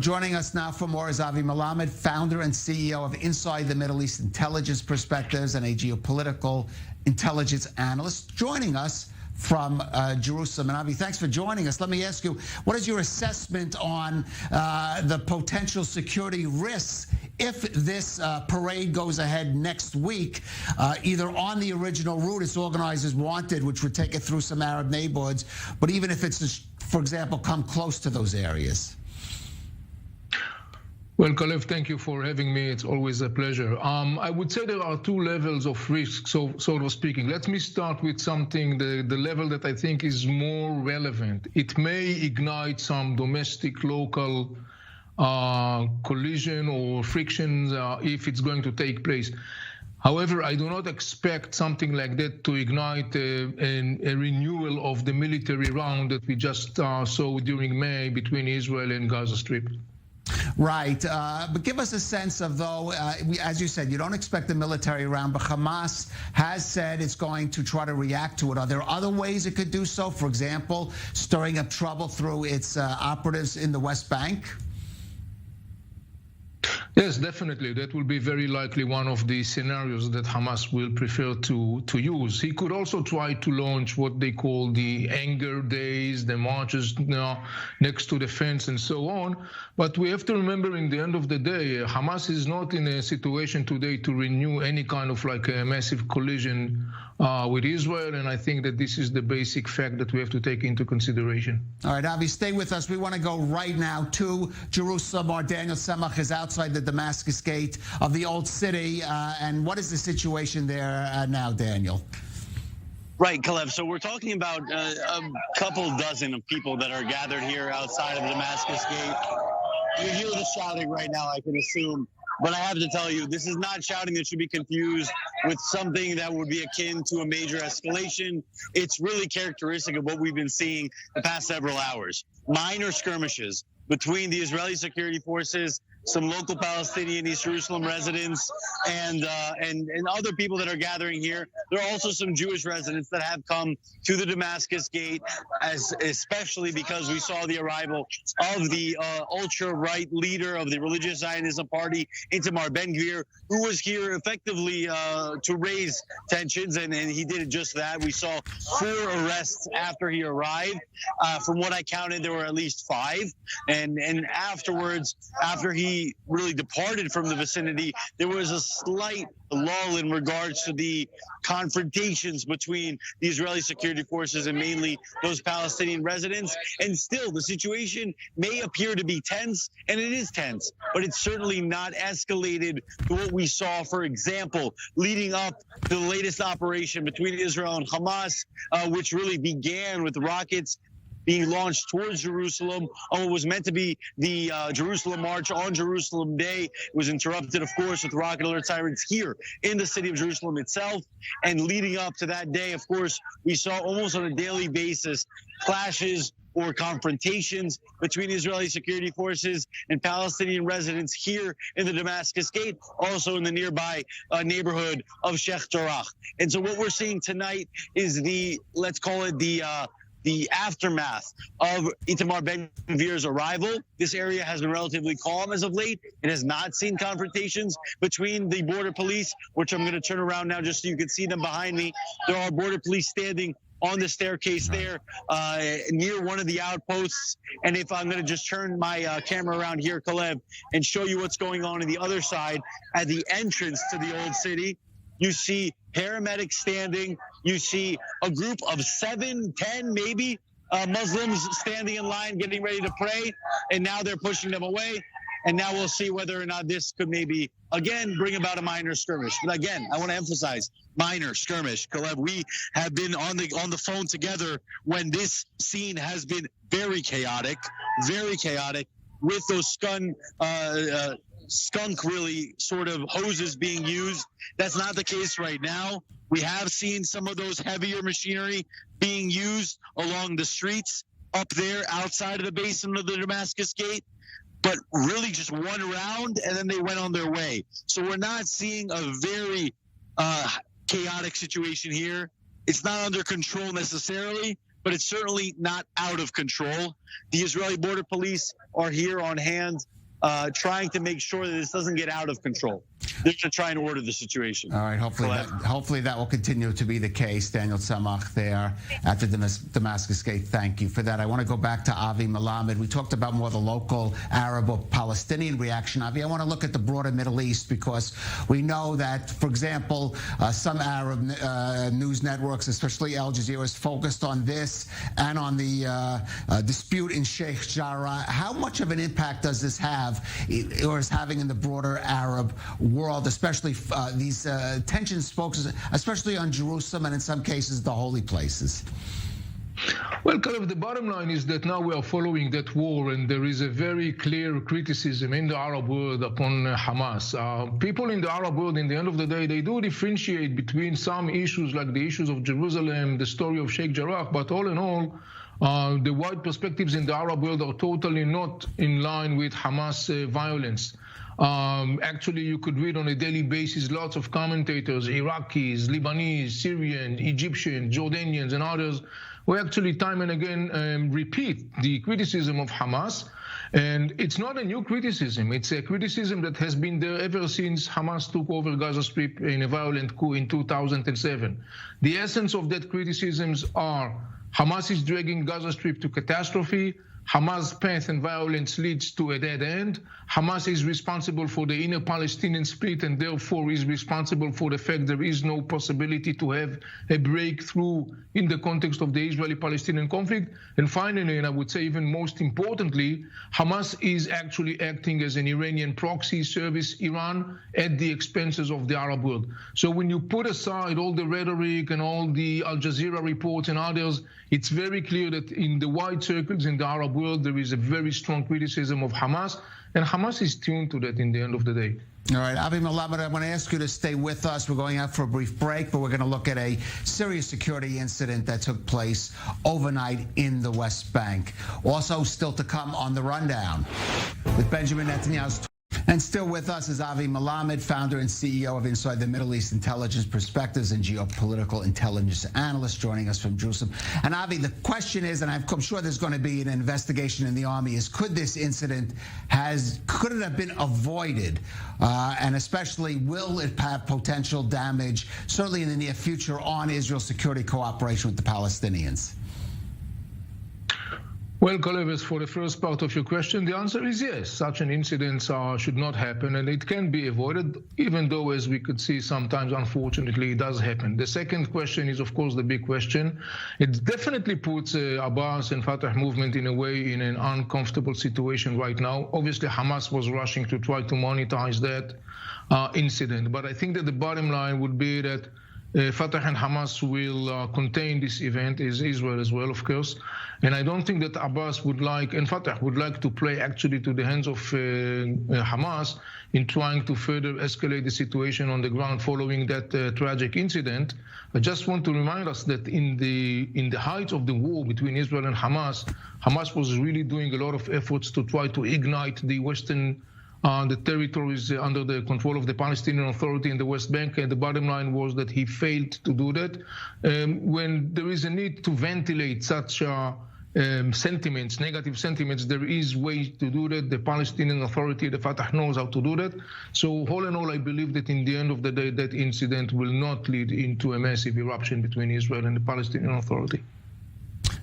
Joining us now for more is Avi Melamed, founder and CEO of Inside the Middle East Intelligence Perspectives and a geopolitical intelligence analyst, joining us from Jerusalem. And Avi, thanks for joining us. Let me ask you, what is your assessment on the potential security risks if this parade goes ahead next week, either on the original route its organizers wanted, which would take it through some Arab neighborhoods, but even if it's, for example, come close to those areas? Well, Kalev, thank you for having me. It's always a pleasure. I would say there are two levels of risk, so of speaking. Let me start with something, the level that I think is more relevant. It may ignite some domestic, local collision or frictions if it's going to take place. However, I do not expect something like that to ignite a renewal of the military round that we just saw during May between Israel and Gaza Strip. Right, but give us a sense of, though, as you said, you don't expect a military round, but Hamas has said it's going to try to react to it. Are there other ways it could do so? For example, stirring up trouble through its operatives in the West Bank? Yes, definitely. That will be very likely one of the scenarios that Hamas will prefer to use. He could also try to launch what they call the anger days, the marches next to the fence and so on. But we have to remember, in the end of the day, Hamas is not in a situation today to renew any kind of like a massive collision with Israel. And I think that this is the basic fact that we have to take into consideration. All right, Avi, stay with us. We want to go right now to Jerusalem. Our Daniel Semach is outside the Damascus gate of the old city. And what is the situation there now, Daniel? Right, Kalev. So we're talking about a couple dozen of people that are gathered here outside of the Damascus gate. You hear the shouting right now, I can assume. But I have to tell you, this is not shouting that should be confused with something that would be akin to a major escalation. It's really characteristic of what we've been seeing the past several hours. Minor skirmishes between the Israeli security forces, some local Palestinian East Jerusalem residents, and other people that are gathering here. There are also some Jewish residents that have come to the Damascus gate, especially because we saw the arrival of the ultra-right leader of the religious Zionism party, Itamar Ben-Gvir, who was here effectively to raise tensions, and he did just that. We saw 4 arrests after he arrived. From what I counted, there were at least 5. And afterwards, after he really departed from the vicinity, there was a slight lull in regards to the confrontations between the Israeli security forces and mainly those Palestinian residents. And still, the situation may appear to be tense, and it is tense, but it's certainly not escalated to what we saw, for example, leading up to the latest operation between Israel and Hamas, which really began with rockets being launched towards Jerusalem on what was meant to be the Jerusalem March on Jerusalem Day. It was interrupted, of course, with rocket alert sirens here in the city of Jerusalem itself. And leading up to that day, of course, we saw almost on a daily basis clashes or confrontations between Israeli security forces and Palestinian residents here in the Damascus gate, also in the nearby neighborhood of Sheikh Jarrah. And so what we're seeing tonight is let's call it the aftermath of Itamar Ben-Gvir's arrival. This area has been relatively calm as of late. It has not seen confrontations between the border police, which I'm going to turn around now just so you can see them behind me. There are border police standing on the staircase there near one of the outposts. And if I'm going to just turn my camera around here, Kalev, and show you what's going on the other side at the entrance to the old city, you see paramedics standing. You see a group of 7, 10 maybe Muslims standing in line, getting ready to pray. And now they're pushing them away. And now we'll see whether or not this could maybe, again, bring about a minor skirmish. But again, I want to emphasize minor skirmish. Kalev, we have been on the phone together when this scene has been very chaotic, with those skunk really sort of hoses being used. That's not the case right now. We have seen some of those heavier machinery being used along the streets up there outside of the basin of the Damascus gate, but really just one round and then they went on their way. So we're not seeing a very chaotic situation here. It's not under control necessarily, but it's certainly not out of control. The Israeli border police are here on hand, trying to make sure that this doesn't get out of control. They're trying to order the situation. All right, hopefully that will continue to be the case. Daniel Tzemach there at the Damascus Gate. Thank you for that. I want to go back to Avi Melamed. We talked about more the local Arab or Palestinian reaction. Avi, I want to look at the broader Middle East because we know that, for example, some Arab news networks, especially Al Jazeera, is focused on this and on the dispute in Sheikh Jarrah. How much of an impact does this have, or is having in the broader Arab world, especially these tensions focus, especially on Jerusalem and in some cases the holy places? Well, kind of the bottom line is that now we are following that war, and there is a very clear criticism in the Arab world upon Hamas. People in the Arab world, in the end of the day, they do differentiate between some issues like the issues of Jerusalem, the story of Sheikh Jarrah, but all in all, the wide perspectives in the Arab world are totally not in line with Hamas violence. Actually, you could read on a daily basis lots of commentators, Iraqis, Lebanese, Syrian, Egyptian, Jordanians, and others, who actually time and again repeat the criticism of Hamas. And it's not a new criticism. It's a criticism that has been there ever since Hamas took over Gaza Strip in a violent coup in 2007. The essence of that criticisms are Hamas is dragging Gaza Strip to catastrophe. Hamas' path and violence leads to a dead end. Hamas is responsible for the inner Palestinian split and therefore is responsible for the fact there is no possibility to have a breakthrough in the context of the Israeli-Palestinian conflict. And finally, and I would say even most importantly, Hamas is actually acting as an Iranian proxy service Iran at the expenses of the Arab world. So when you put aside all the rhetoric and all the Al Jazeera reports and others, it's very clear that in the wide circles in the Arab world, there is a very strong criticism of Hamas, and Hamas is tuned to that in the end of the day. All right, Avi Melamed, I want to ask you to stay with us. We're going out for a brief break, but we're going to look at a serious security incident that took place overnight in the West Bank. Also, still to come on the rundown with Benjamin Netanyahu's. And still with us is Avi Melamed, founder and CEO of Inside the Middle East Intelligence Perspectives and geopolitical intelligence analyst, joining us from Jerusalem. And Avi, the question is, and I'm sure there's going to be an investigation in the army, is could this incident could it have been avoided? And especially, will it have potential damage, certainly in the near future, on Israel's security cooperation with the Palestinians? Well, Kalev, for the first part of your question, the answer is yes. Such an incident should not happen, and it can be avoided, even though, as we could see, sometimes, unfortunately, it does happen. The second question is, of course, the big question. It definitely puts Abbas and Fatah movement, in a way, in an uncomfortable situation right now. Obviously, Hamas was rushing to try to monetize that incident. But I think that the bottom line would be that Fatah and Hamas will contain this event, is Israel as well, of course. And I don't think that Abbas would like, and Fatah would like to play actually to the hands of Hamas in trying to further escalate the situation on the ground following that tragic incident. I just want to remind us that in the height of the war between Israel and Hamas, Hamas was really doing a lot of efforts to try to ignite the the territories under the control of the Palestinian Authority in the West Bank, and the bottom line was that he failed to do that. When there is a need to ventilate such sentiments, negative sentiments, there is ways to do that. The Palestinian Authority, the Fatah, knows how to do that. So all in all, I believe that in the end of the day, that incident will not lead into a massive eruption between Israel and the Palestinian Authority.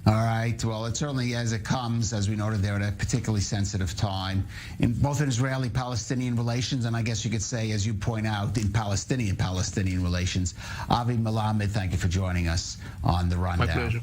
All right. Well, it certainly, as it comes, as we noted there, at a particularly sensitive time in both in Israeli-Palestinian relations, and I guess you could say, as you point out, in Palestinian relations. Avi Melamed, thank you for joining us on the rundown. My pleasure.